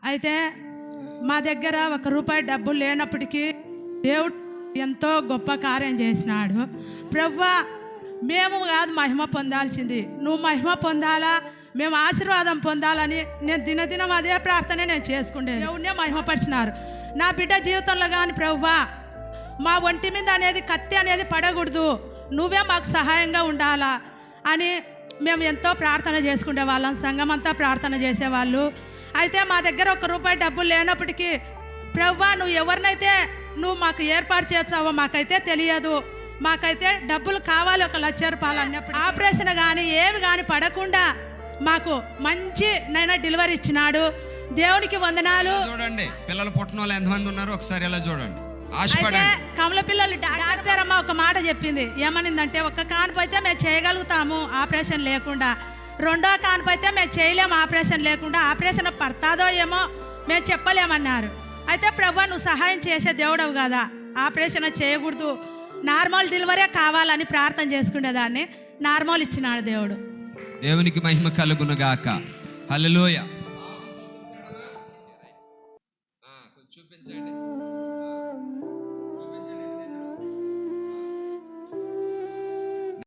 అయితే మా దగ్గర ₹1 డబ్బులు లేనప్పటికీ దేవుడు ఎంతో గొప్ప కార్యం చేసినాడు. ప్రభువా, మేము కాదు మహిమ పొందాల్సింది, నువ్వు మహిమ పొందాలా, మేము ఆశీర్వాదం పొందాలని నేను దినదినం అదే ప్రార్థన నేను చేసుకునేది. దేవుడినే మహిమపరిచినారు. నా బిడ్డ జీవితంలో కానీ ప్రభువా, మా ఒంటి మీద అనేది కత్తి అనేది పడకూడదు, నువ్వే మాకు సహాయంగా ఉండాలా అని మేము ఎంతో ప్రార్థన చేసుకునే వాళ్ళం. సంఘం అంతా ప్రార్థన చేసేవాళ్ళు. అయితే మా దగ్గర ₹1 డబ్బులు లేనప్పటికీ ప్రభువా, నువ్వు ఎవరినైతే నువ్వు మాకు ఏర్పాటు చేస్తావో మాకైతే తెలియదు, మాకైతే డబ్బులు కావాలి ₹1,00,000 అన్నప్పుడు ఆపరేషన్ కానీ ఏమి కానీ పడకుండా మాకు మంచి నైనా డెలివరీ ఇచ్చినాడు. దేవునికి వందనాలు. చూడండి, పిల్లలు పుట్టిన వాళ్ళు ఎంతమంది ఉన్నారు ఒకసారి ఇలా చూడండి. అయితే కమల పిల్లలు డాక్టర్ అమ్మ ఒక మాట చెప్పింది. ఏమనిందంటే, ఒక్క కాన్పు అయితే మేము చేయగలుగుతాము ఆపరేషన్ లేకుండా, రెండో కాన్పు అయితే మేము చేయలేము ఆపరేషన్ లేకుండా, ఆపరేషన్ పడతాదో ఏమో మేము చెప్పలేమన్నారు. అయితే ప్రభువా, నువ్వు సహాయం చేసే దేవుడవు కదా, ఆపరేషన్ చేయకూడదు, నార్మల్ డెలివరీ కావాలని ప్రార్థన చేసుకునేదాన్ని. నార్మల్ ఇచ్చినాడు దేవుడు. దేవునికి మహిమ కలుగును గాక. హల్లెలూయా. చూపించండి.